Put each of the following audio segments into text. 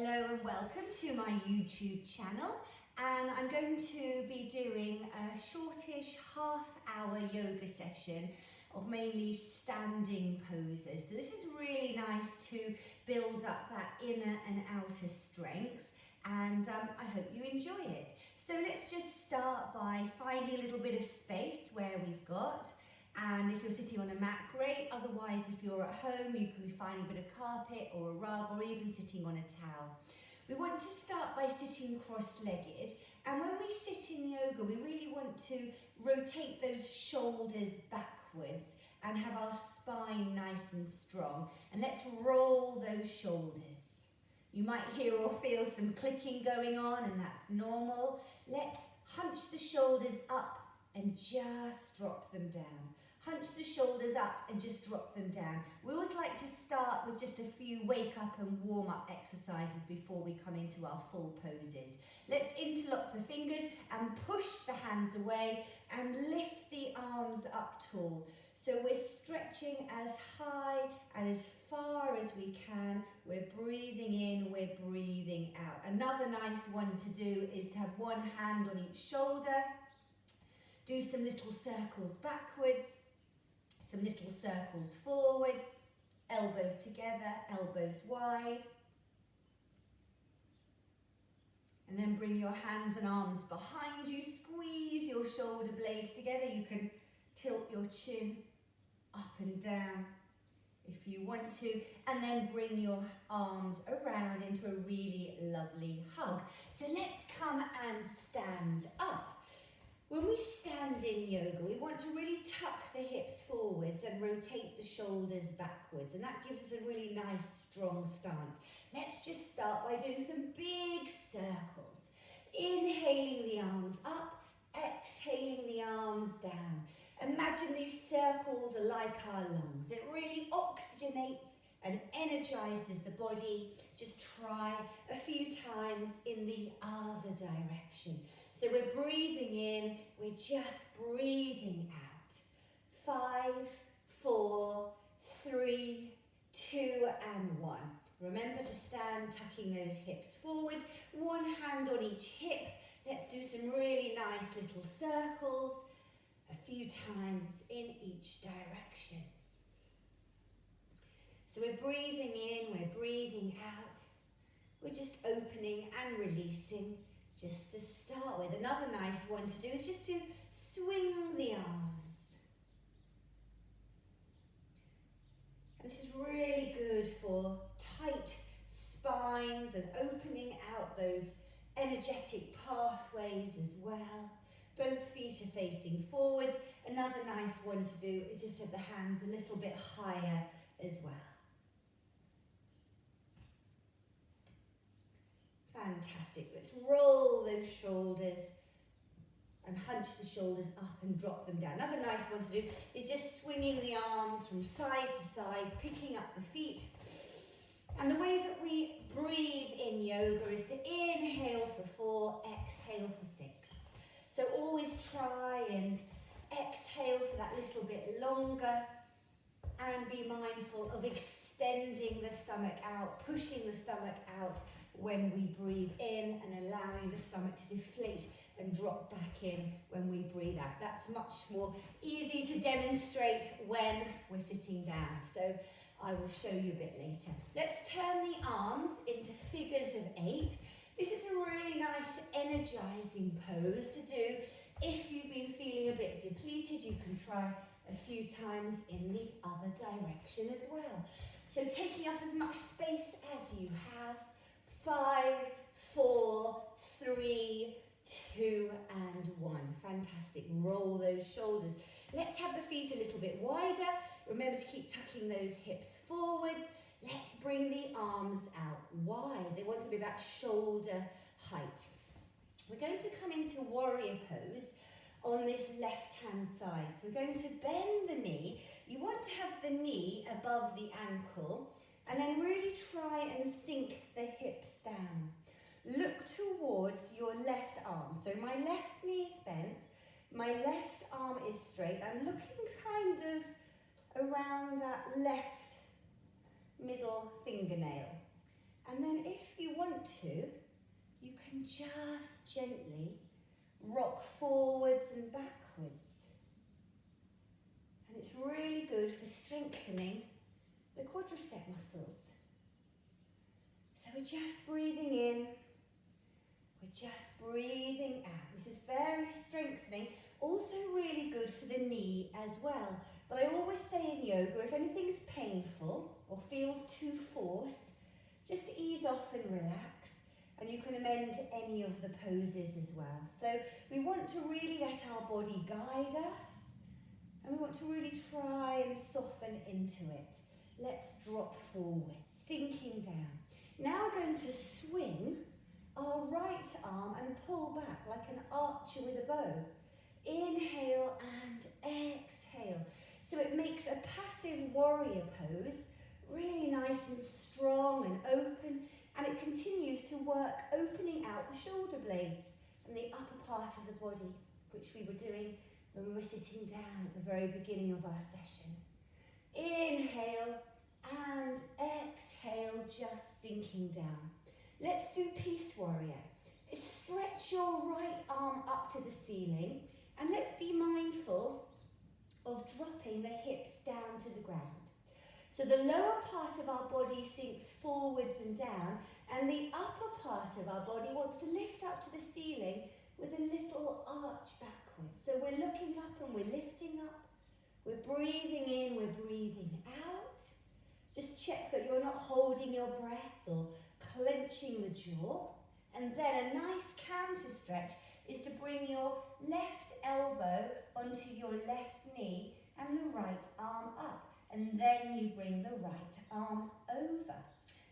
Hello and welcome to my YouTube channel, and I'm going to be doing a shortish half-hour yoga session of mainly standing poses. So this is really nice to build up that inner and outer strength, and I hope you enjoy it. So let's just start by finding a little bit of space where we've got. And if you're sitting on a mat, great. Otherwise, if you're at home, you can be finding a bit of carpet or a rug or even sitting on a towel. We want to start by sitting cross-legged. And when we sit in yoga, we really want to rotate those shoulders backwards and have our spine nice and strong. And let's roll those shoulders. You might hear or feel some clicking going on, and that's normal. Let's hunch the shoulders up and just drop them down. Hunch the shoulders up and just drop them down. We always like to start with just a few wake up and warm up exercises before we come into our full poses. Let's interlock the fingers and push the hands away and lift the arms up tall. So we're stretching as high and as far as we can. We're breathing in, we're breathing out. Another nice one to do is to have one hand on each shoulder. Do some little circles backwards, some little circles forwards, elbows together, elbows wide. And then bring your hands and arms behind you, squeeze your shoulder blades together. You can tilt your chin up and down if you want to, and then bring your arms around into a really lovely hug. So let's come and stand up. When we stand in yoga, we want to really tuck the hips forwards and rotate the shoulders backwards, and that gives us a really nice, strong stance. Let's just start by doing some big circles. Inhaling the arms up, exhaling the arms down. Imagine these circles are like our lungs. It really oxygenates and energizes the body. Just try a few times in the other direction. So we're breathing in, we're just breathing out. 5, 4, 3, 2 and 1. Remember to stand tucking those hips forwards. One hand on each hip. Let's do some really nice little circles a few times in each direction. So we're breathing in, we're breathing out. We're just opening and releasing. Just to start with, another nice one to do is just to swing the arms. And this is really good for tight spines and opening out those energetic pathways as well. Both feet are facing forwards. Another nice one to do is just have the hands a little bit higher as well. Fantastic. Let's roll those shoulders and hunch the shoulders up and drop them down. Another nice one to do is just swinging the arms from side to side, picking up the feet. And the way that we breathe in yoga is to inhale for 4, exhale for 6. So always try and exhale for that little bit longer, and be mindful of extending the stomach out, pushing the stomach out when we breathe in, and allowing the stomach to deflate and drop back in when we breathe out. That's much more easy to demonstrate when we're sitting down. So I will show you a bit later. Let's turn the arms into figures of 8. This is a really nice energizing pose to do. If you've been feeling a bit depleted, you can try a few times in the other direction as well. So taking up as much space as you have. 5, 4, 3, 2 and 1. Fantastic. Roll those shoulders. Let's have the feet a little bit wider. Remember to keep tucking those hips forwards. Let's bring the arms out wide. They want to be about shoulder height. We're going to come into warrior pose on this left hand side. So we're going to bend the knee. You want to have the knee above the ankle, and then really try and sink the hips down. Look towards your left arm. So my left knee is bent, my left arm is straight. I'm looking kind of around that left middle fingernail. And then if you want to, you can just gently rock forwards and backwards. And it's really good for strengthening the quadricep muscles. So we're just breathing in, we're just breathing out. This is very strengthening, also really good for the knee as well. But I always say in yoga, if anything's painful or feels too forced, just ease off and relax, and you can amend any of the poses as well. So we want to really let our body guide us, and we want to really try and soften into it. Let's drop forward, sinking down. Now we're going to swing our right arm and pull back like an archer with a bow. Inhale and exhale. So it makes a passive warrior pose, really nice and strong and open, and it continues to work opening out the shoulder blades and the upper part of the body, which we were doing when we were sitting down at the very beginning of our session. Inhale and exhale, just sinking down. Let's do Peace Warrior. Stretch your right arm up to the ceiling, and let's be mindful of dropping the hips down to the ground. So the lower part of our body sinks forwards and down, and the upper part of our body wants to lift up to the ceiling with a little arch backwards. So we're looking up and we're lifting up. We're breathing in, we're breathing out. Just check that you're not holding your breath or clenching the jaw. And then a nice counter stretch is to bring your left elbow onto your left knee and the right arm up. And then you bring the right arm over.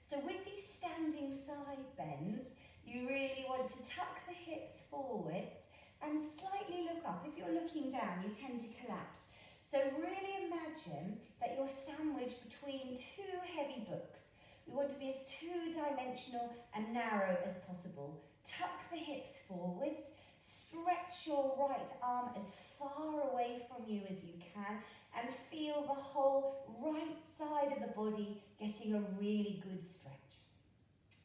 So with these standing side bends, you really want to tuck the hips forwards and slightly look up. If you're looking down, you tend to collapse. So really imagine that you're sandwiched between two heavy books. We want to be as two-dimensional and narrow as possible. Tuck the hips forwards, stretch your right arm as far away from you as you can, and feel the whole right side of the body getting a really good stretch.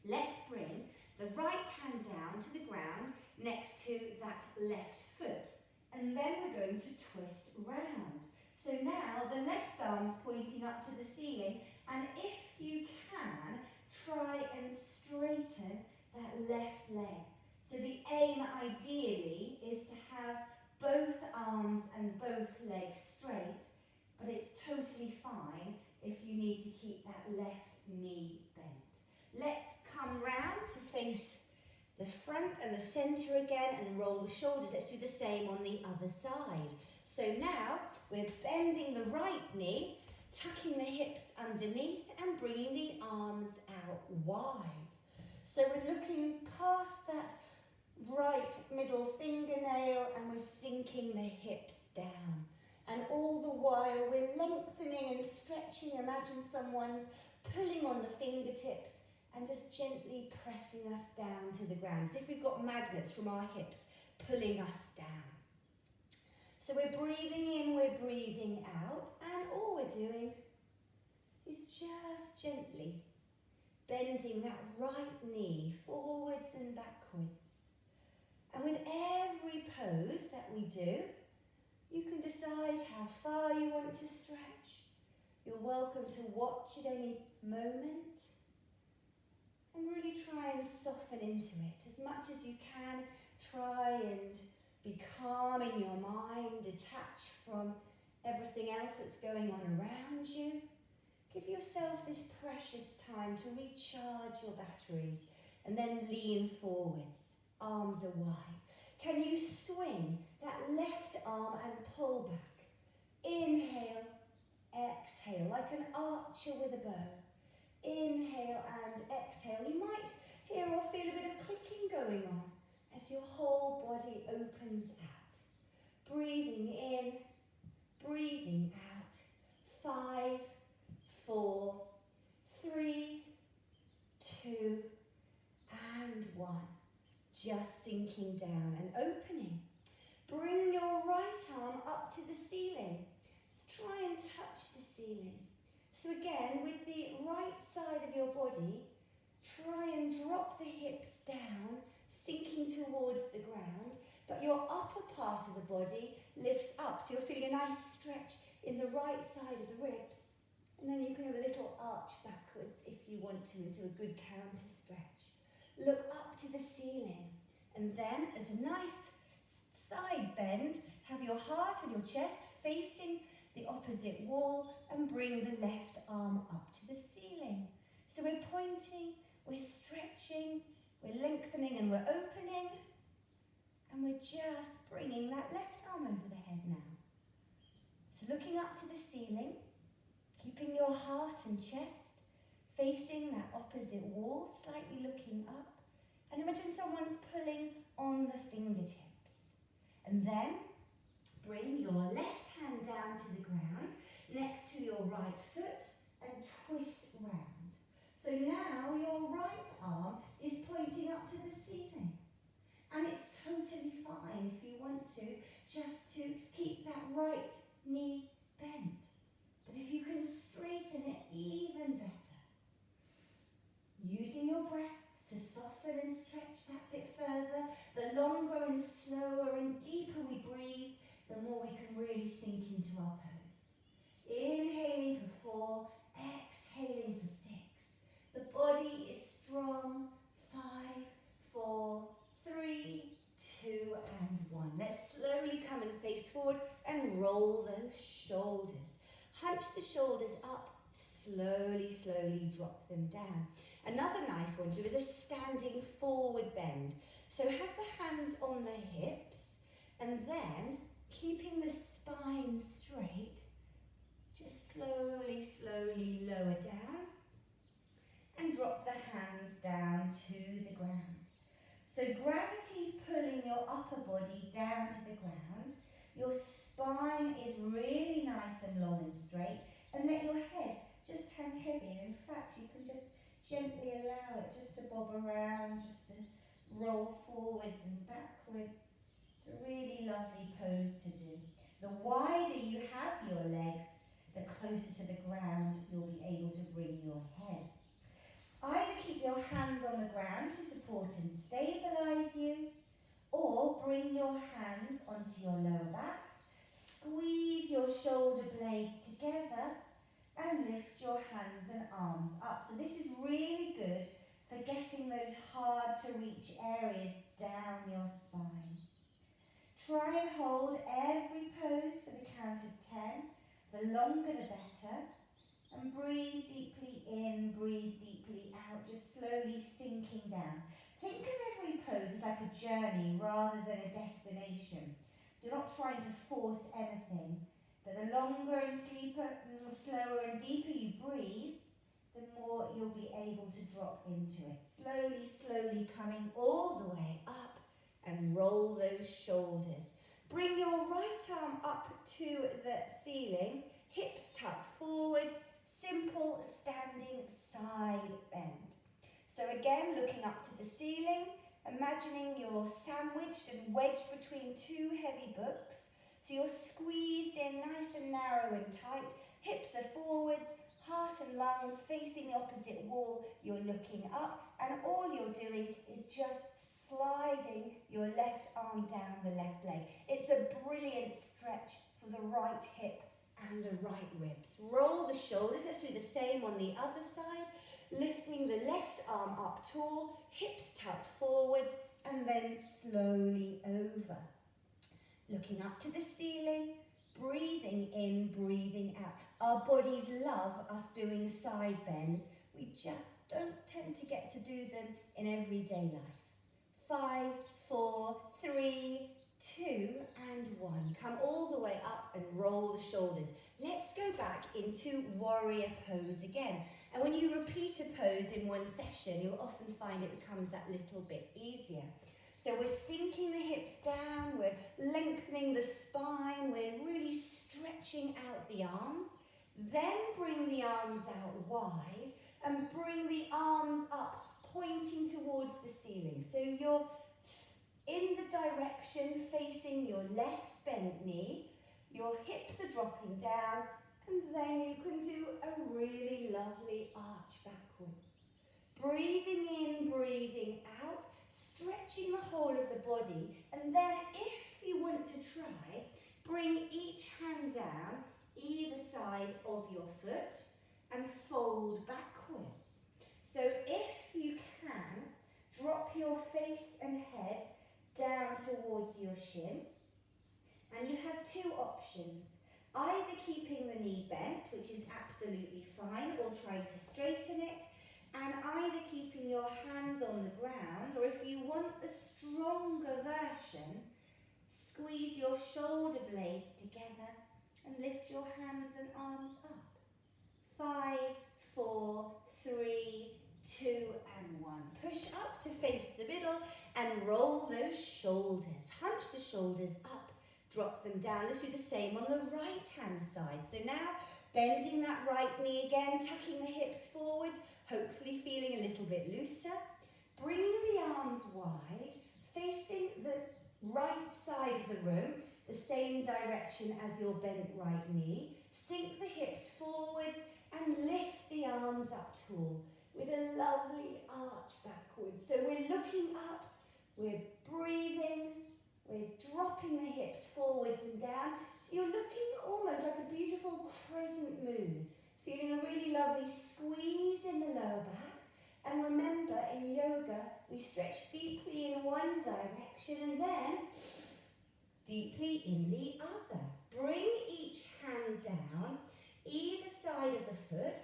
Let's bring the right hand down to the ground next to that left foot, and then we're going to twist round. So now the left arm's pointing up to the ceiling, and if you can, try and straighten that left leg. So the aim ideally is to have both arms and both legs straight, but it's totally fine if you need to keep that left knee bent. Let's come round to face the front and the centre again and roll the shoulders. Let's do the same on the other side. So now we're bending the right knee, tucking the hips underneath and bringing the arms out wide. So we're looking past that right middle fingernail and we're sinking the hips down. And all the while we're lengthening and stretching. Imagine someone's pulling on the fingertips and just gently pressing us down to the ground. So if we've got magnets from our hips pulling us down. So we're breathing in, we're breathing out, and all we're doing is just gently bending that right knee forwards and backwards. And with every pose that we do, you can decide how far you want to stretch. You're welcome to watch at any moment and really try and soften into it. As much as you can, try and be calm in your mind, detach from everything else that's going on around you. Give yourself this precious time to recharge your batteries and then lean forwards. Arms are wide. Can you swing that left arm and pull back? Inhale, exhale, like an archer with a bow. Inhale and exhale. You might hear or feel a bit of clicking going on as your whole body opens out. Breathing in, breathing out. 5, 4, 3, 2, and 1. Just sinking down and opening. Bring your right arm up to the ceiling. Let's try and touch the ceiling. So again, with the right side of your body, Try and drop the hips down, sinking towards the ground, but your upper part of the body lifts up, so you're feeling a nice stretch in the right side of the ribs. And then you can have a little arch backwards if you want to, into a good counter stretch. Look up to the ceiling, and then as a nice side bend, have your heart and your chest facing the opposite wall and bring the left arm up to the ceiling. So we're pointing, we're stretching, we're lengthening and we're opening, and we're just bringing that left arm over the head now. So looking up to the ceiling, keeping your heart and chest facing that opposite wall, slightly looking up, and imagine someone's pulling on the fingertips. And then bring your left hand down to the ground next to your right foot and twist round. So now your right arm is pointing up to the ceiling. And it's totally fine if you want to, just to keep that right knee bent. But if you can straighten it even better, using your breath to soften and stretch that bit further, the longer and slower and deeper we breathe, the more we can really sink into our pose. Inhaling for 4, exhaling for 6. The body is strong. 5, 4, 3, 2, and 1. Let's slowly come and face forward and roll those shoulders. Hunch the shoulders up, slowly, slowly drop them down. Another nice one to do is a standing forward bend. So have the hands on the hips, and then keeping the spine straight, just slowly, slowly lower down and drop the hands down to the ground. So gravity's pulling your upper body down to the ground. Your spine is really nice and long and straight, and let your head just hang heavy. And in fact, you can just gently allow it just to bob around, just to roll forwards and backwards. It's a really lovely pose to do. The wider you have your legs, the closer to the ground you'll be able to bring your head. Either keep your hands on the ground to support and stabilise you, or bring your hands onto your lower back, squeeze your shoulder blades together, and lift your hands and arms up. So this is really good for getting those hard to reach areas down your spine. Try and hold every pose for the count of 10. The longer the better. And breathe deeply in, breathe deeply out, just slowly sinking down. Think of every pose as like a journey rather than a destination. So you're not trying to force anything, but the longer and slower and deeper you breathe, the more you'll be able to drop into it. Slowly, slowly coming all the way up and roll those shoulders. Bring your right arm up to the ceiling, hips tucked forwards, simple standing side bend. So again, looking up to the ceiling, imagining you're sandwiched and wedged between 2 heavy books. So you're squeezed in nice and narrow and tight, hips are forwards, heart and lungs facing the opposite wall, you're looking up, and all you're doing is just sliding your left arm down the left leg. It's a brilliant stretch for the right hip and the right ribs. Roll the shoulders. Let's do the same on the other side. Lifting the left arm up tall, hips tucked forwards, and then slowly over. Looking up to the ceiling, breathing in, breathing out. Our bodies love us doing side bends. We just don't tend to get to do them in everyday life. 5, 4, 3, 2, and 1. Come all the way up and roll the shoulders. Let's go back into warrior pose again. And when you repeat a pose in one session, you'll often find it becomes that little bit easier. So we're sinking the hips down, we're lengthening the spine, we're really stretching out the arms. Then bring the arms out wide and bring the arms up, pointing towards the ceiling. So you're in the direction facing your left bent knee, your hips are dropping down, and then you can do a really lovely arch backwards. Breathing in, breathing out, stretching the whole of the body. And then if you want to try, bring each hand down either side of your foot and fold backwards. So if you can, drop your face and head down towards your shin. And you have two options. Either keeping the knee bent, which is absolutely fine, or try to straighten it, and either keeping your hands on the ground, or if you want the stronger version, squeeze your shoulder blades together and lift your hands and arms up. 5, 4, 3, 2, and 1. Push up to face the middle and roll those shoulders. Hunch the shoulders up, drop them down. Let's do the same on the right hand side. So now bending that right knee again, tucking the hips forwards, hopefully feeling a little bit looser. Bringing the arms wide, facing the right side of the room, the same direction as your bent right knee. Sink the hips forwards and lift the arms up tall with a lovely arch backwards. So we're looking up, we're breathing, we're dropping the hips forwards and down. So you're looking almost like a beautiful crescent moon, feeling a really lovely squeeze in the lower back. And remember, in yoga, we stretch deeply in one direction and then deeply in the other. Bring each hand down, either side of the foot.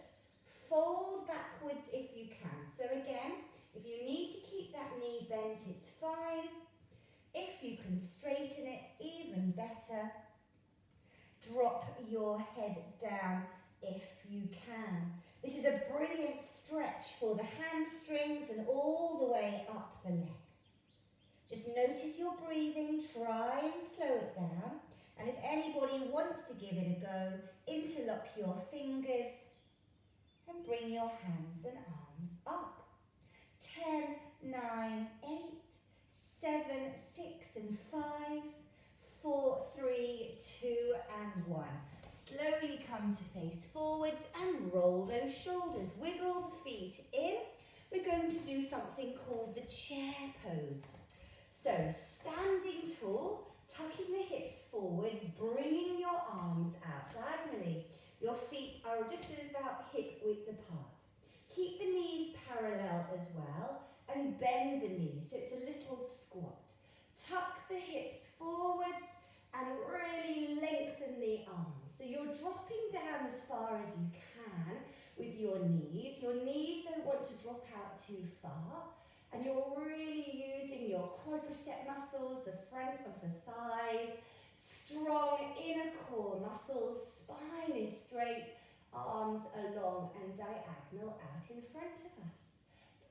Fold backwards if you can. So again, if you need to keep that knee bent, it's fine. If you can straighten it, even better. Drop your head down if you can. This is a brilliant stretch for the hamstrings and all the way up the leg. Just notice your breathing, try and slow it down. And if anybody wants to give it a go, interlock your fingers and bring your hands and arms up. 10, 9, 8, 7, 6 and 5, 4, 3, 2 and 1. Slowly come to face forwards and roll those shoulders. Wiggle the feet in. We're going to do something called the chair pose. So standing tall, tucking the hips forwards, bringing your arms out diagonally. Your feet are just about hip width apart. Keep the knees parallel as well and bend the knees so it's a little squat. Tuck the hips forwards and really lengthen the arms. So you're dropping down as far as you can with your knees. Your knees don't want to drop out too far. And you're really using your quadricep muscles, the front of the thighs, strong inner core muscles, spine is straight, arms along and diagonal out in front of us.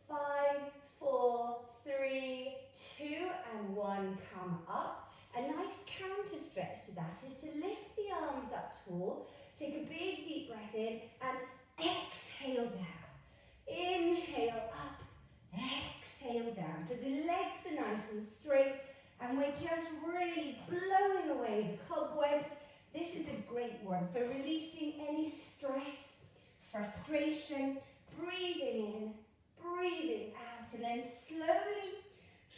5, 4, 3, 2 and 1, come up. A nice counter stretch to that is to lift the arms up tall, take a big deep breath in and exhale down. Inhale up, exhale down. So the legs are nice and straight and we're just really blowing away the cobwebs. This is a great one for releasing any stress, frustration, breathing in, breathing out, and then slowly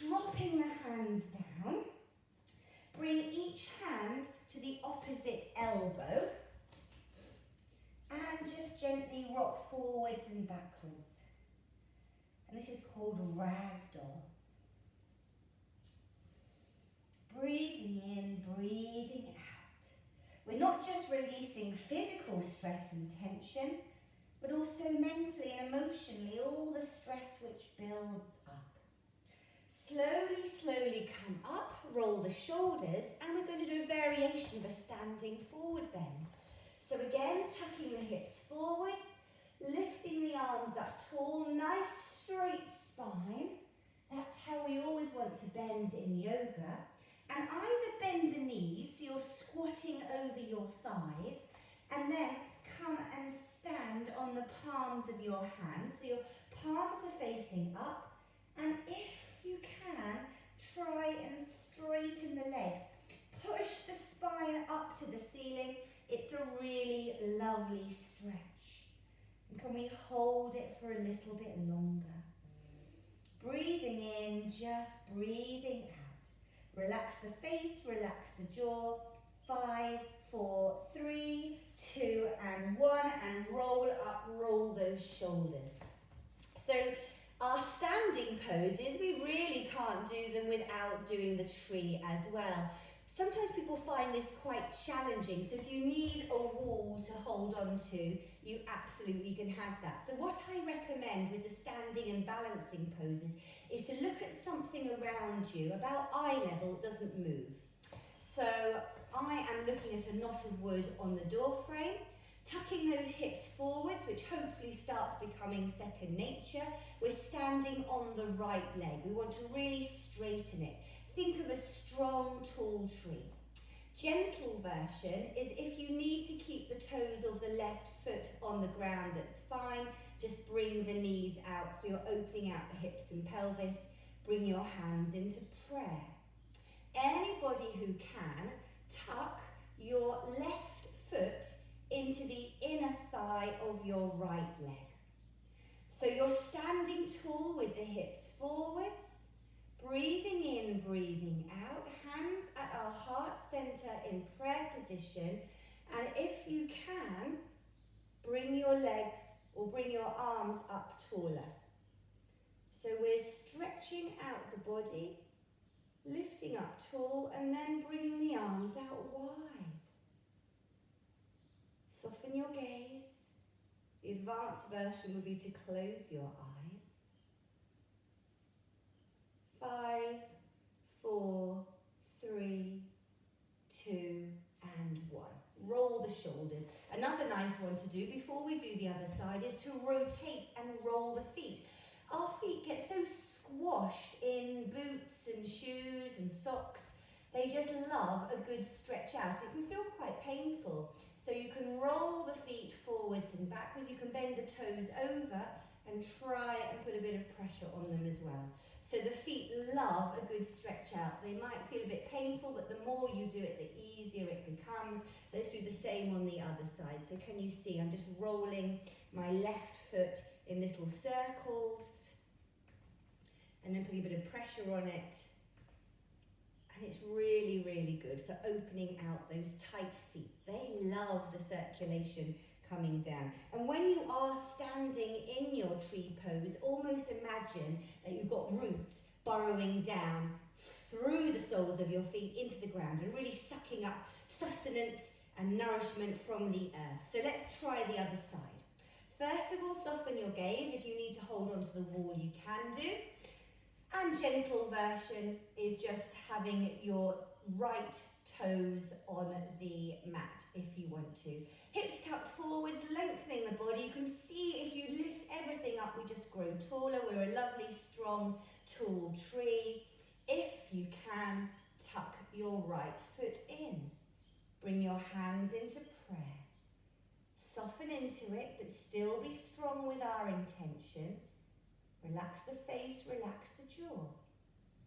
dropping the hands down. Bring each hand to the opposite elbow and just gently rock forwards and backwards. And this is called ragdoll. Breathing in, breathing out. We're not just releasing physical stress and tension, but also mentally and emotionally all the stress which builds up. Slowly, slowly come up, roll the shoulders, and we're going to do a variation of a standing forward bend. So again, tucking the hips forwards, lifting the arms up tall, nice straight spine. That's how we always want to bend in yoga. And either bend the knees, so you're squatting over your thighs, and then come and stand on the palms of your hands. So your palms are facing up, and if you can, try and straighten the legs. Push the spine up to the ceiling. It's a really lovely stretch. And can we hold it for a little bit longer? Breathing in, just breathing out. Relax the face, relax the jaw. 5, 4, 3, 2, and 1. And roll up, roll those shoulders. So our standing poses, we really can't do them without doing the tree as well. Sometimes people find this quite challenging, so if you need a wall to hold on to, you absolutely can have that. So what I recommend with the standing and balancing poses is to look at something around you, about eye level, doesn't move. So I am looking at a knot of wood on the door frame, tucking those hips forwards, which hopefully starts becoming second nature. We're standing on the right leg. We want to really straighten it. Think of a strong, tall tree. Gentle version is if you need to keep the toes of the left foot on the ground, that's fine. Just bring the knees out, so you're opening out the hips and pelvis. Bring your hands into prayer. Anybody who can, tuck your left foot into the inner thigh of your right leg. So you're standing tall with the hips forwards. Breathing in, breathing out, hands at our heart center in prayer position, and if you can, bring your legs or bring your arms up taller. So we're stretching out the body, lifting up tall, and then bringing the arms out wide. Soften your gaze. The advanced version would be to close your eyes. 5, 4, 3, 2, and 1. Roll the shoulders. Another nice one to do before we do the other side is to rotate and roll the feet. Our feet get so squashed in boots and shoes and socks. They just love a good stretch out. It can feel quite painful. So you can roll the feet forwards and backwards. You can bend the toes over and try and put a bit of pressure on them as well. So the feet love a good stretch out. They might feel a bit painful, but the more you do it, the easier it becomes. Let's do the same on the other side. So can you see, I'm just rolling my left foot in little circles and then putting a bit of pressure on it. And it's really, really good for opening out those tight feet. They love the circulation coming down. And when you are standing in your tree pose, almost imagine that you've got roots burrowing down through the soles of your feet into the ground and really sucking up sustenance and nourishment from the earth. So let's try the other side. First of all, soften your gaze. If you need to hold onto the wall, you can do. And gentle version is just having your right toes on the mat if you want to. Hips tucked forwards, lengthening the body. You can see if you lift everything up, we just grow taller. We're a lovely, strong, tall tree. If you can, tuck your right foot in. Bring your hands into prayer. Soften into it, but still be strong with our intention. Relax the face, relax the jaw.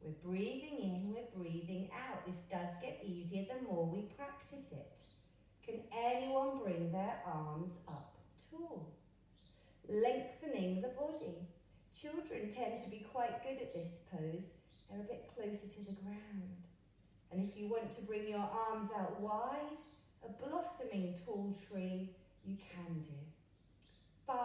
We're breathing in, we're breathing out. This does get easier the more we practice it. Can anyone bring their arms up tall? Lengthening the body. Children tend to be quite good at this pose. They're a bit closer to the ground. And if you want to bring your arms out wide, a blossoming tall tree, you can do. 5,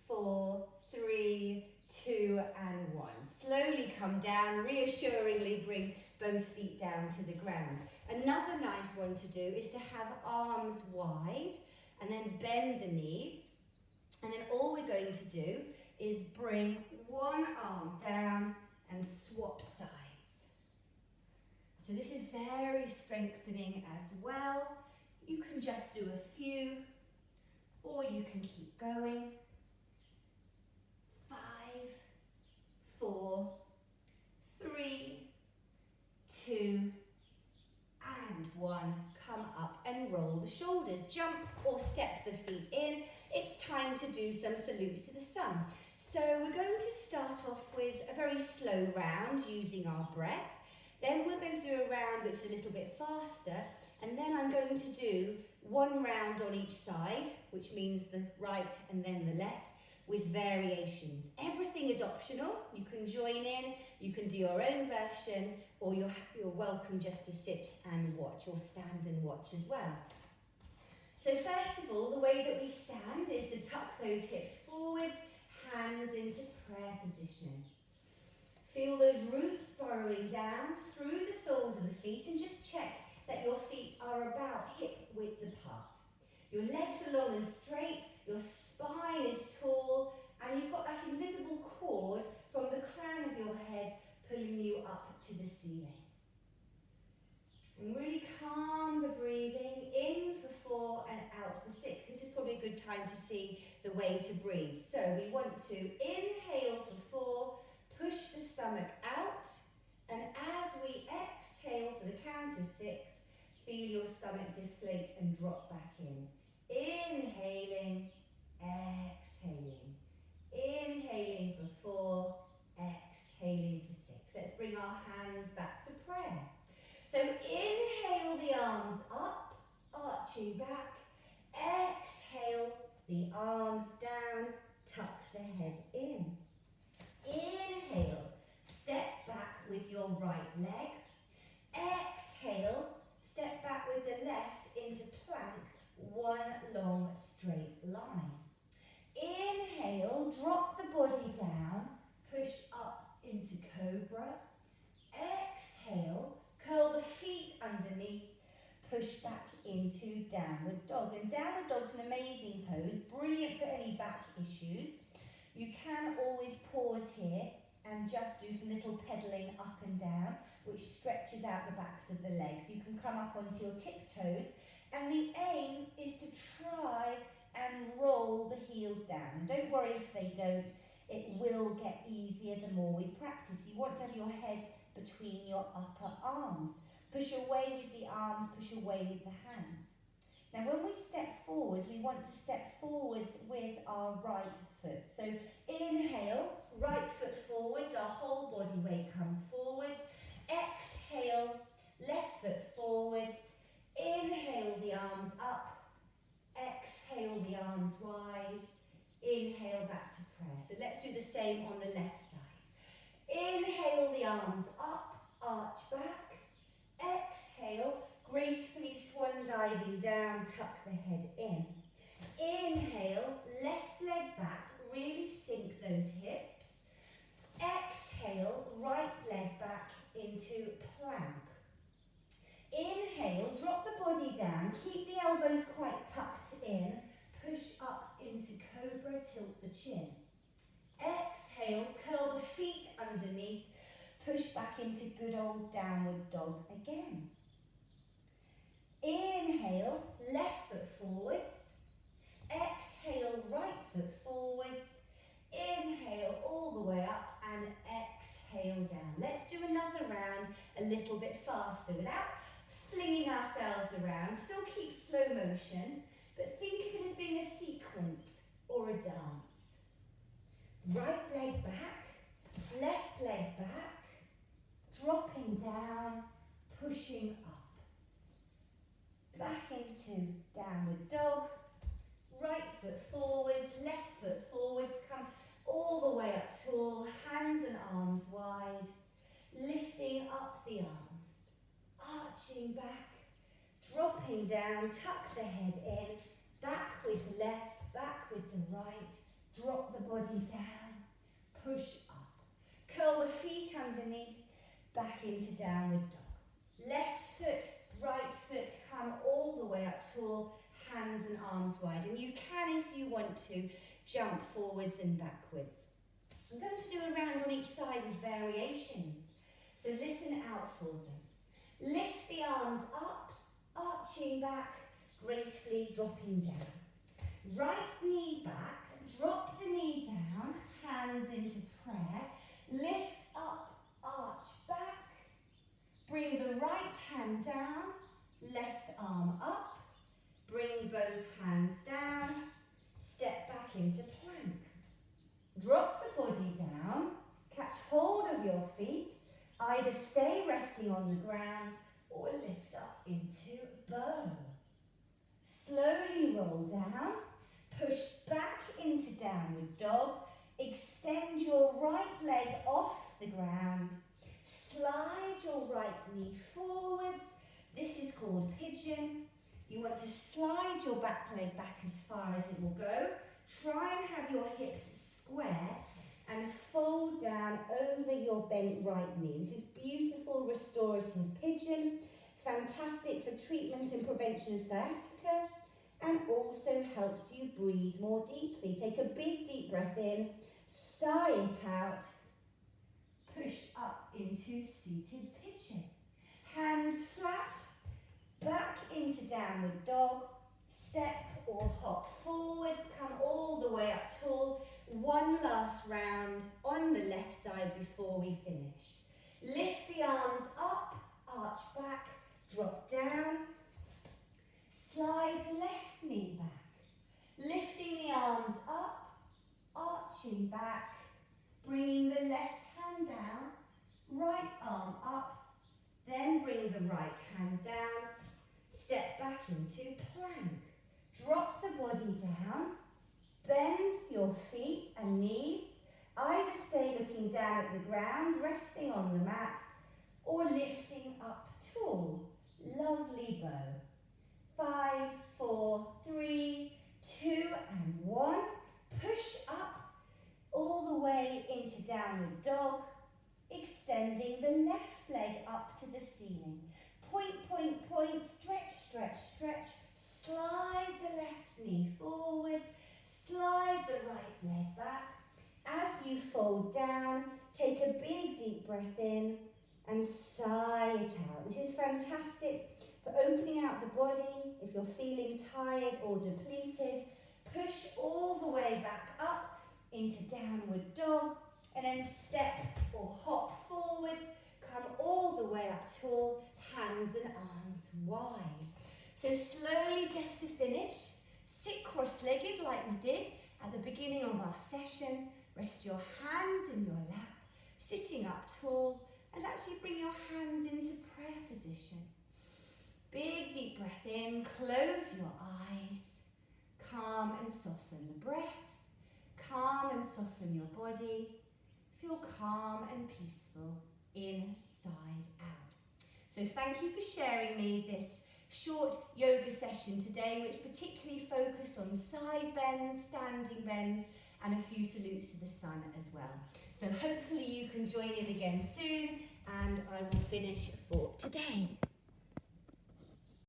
4, 3, 2, and 1. Slowly come down, reassuringly bring both feet down to the ground. Another nice one to do is to have arms wide and then bend the knees. And then all we're going to do is bring one arm down and swap sides. So this is very strengthening as well. You can just do a few, or you can keep going. 5, 4, 3, 2, and 1. Come up and roll the shoulders. Jump or step the feet in. It's time to do some salutes to the sun. So we're going to start off with a very slow round using our breath. Then we're going to do a round which is a little bit faster. And then I'm going to do one round on each side, which means the right and then the left. with variations. Everything is optional. You can join in, you can do your own version, or you're welcome just to sit and watch, or stand and watch as well. So first of all, the way that we stand is to tuck those hips forwards, hands into prayer position. Feel those roots burrowing down through the soles of the feet, and just check that your feet are about hip width apart. Your legs are long and straight, your spine is tall, and you've got that invisible cord from the crown of your head pulling you up to the ceiling. And really calm the breathing, in for 4 and out for 6. This is probably a good time to see the way to breathe. So we want to inhale for 4, push the stomach out, and as we exhale for the count of 6, feel your stomach deflate and drop back in. Inhaling, exhaling. Inhaling for 4, exhaling for 6. Let's bring our hands back to prayer. So inhale the arms up, arching back. Exhale the arms down, tuck the head in. Inhale, step back with your right leg. Exhale, step back with the left into plank, one long straight line. Inhale, drop the body down, push up into cobra. Exhale, curl the feet underneath, push back into downward dog. And downward dog's an amazing pose, brilliant for any back issues. You can always pause here and just do some little pedaling up and down, which stretches out the backs of the legs. You can come up onto your tiptoes, and the aim is to try and roll the heels down. And don't worry if they don't, it will get easier the more we practice. You want to have your head between your upper arms. Push away with the arms, push away with the hands. Now when we step forwards, we want to step forwards with our right foot. So inhale, right foot forwards, our whole body weight comes forwards. Exhale, left foot forwards. Inhale the arms up. Exhale the arms wide. Inhale back to prayer. So let's do the same on the left side. Inhale the arms up, arch back. Exhale, gracefully swan diving down, tuck the head in. Inhale, left leg back, really sink those hips. Exhale, right leg back into plank. Inhale, drop the body down, keep the elbows quite tucked in, push up into cobra, tilt the chin. Exhale, curl the feet underneath, push back into good old downward dog again. Inhale, left foot forwards. Exhale, right foot forwards. Inhale all the way up and exhale down. Let's do another round a little bit faster without flinging ourselves around. Still keep slow motion, but think of it as being a sequence or a dance. Right leg back, left leg back, dropping down, pushing up. Back into downward dog, right foot forwards, left foot forwards, come all the way up tall, hands and arms wide, lifting up the arms, arching back, dropping down, tuck the head in, back with left, back with the right, drop the body down, push up, curl the feet underneath, back into downward dog. Left foot, right foot, come all the way up tall, hands and arms wide. And you can, if you want to, jump forwards and backwards. I'm going to do a round on each side with variations, so listen out for them. Lift the arms up, arching back, gracefully dropping down. Right knee back, drop the knee down, hands into prayer, lift up, arch back, bring the right hand down, left arm up, bring both hands down, step back into plank. Drop the body down, catch hold of your feet, either stay resting on the ground or lift up into bow. Slowly roll down, push back into downward dog. You want to slide your back leg back as far as it will go. Try and have your hips square and fold down over your bent right knee. This is beautiful restorative pigeon, fantastic for treatment and prevention of sciatica, and also helps you breathe more deeply. Take a big deep breath in, sigh it out, push up into seated pigeon. Hands flat, back into downward dog, step or hop forwards, come all the way up tall. One last round on the left side before we finish. Lift the arms up, arch back, drop down, slide the left knee back. Lifting the arms up, arching back, bringing the left hand down, right arm up, then bring the right hand down, step back into plank. Drop the body down, bend your feet and knees, either stay looking down at the ground, resting on the mat, or lifting up tall. Lovely bow. 5, 4, 3, 2, and 1. Push up all the way into downward dog, extending the left leg up to the ceiling. Point, point, point, stretch, stretch, stretch. Slide the left knee forwards, slide the right leg back. As you fold down, take a big deep breath in and sigh it out. This is fantastic for opening out the body if you're feeling tired or depleted. Push all the way back up into downward dog and then step or hop forwards. Come all the way up tall, hands and arms wide. So slowly, just to finish, sit cross-legged like we did at the beginning of our session. Rest your hands in your lap, sitting up tall, and actually bring your hands into prayer position. Big deep breath in, close your eyes, calm and soften the breath, calm and soften your body. Feel calm and peaceful inside out. So thank you for sharing me this short yoga session today, which particularly focused on side bends, standing bends, and a few salutes to the sun as well. So hopefully you can join in again soon, and I will finish for today.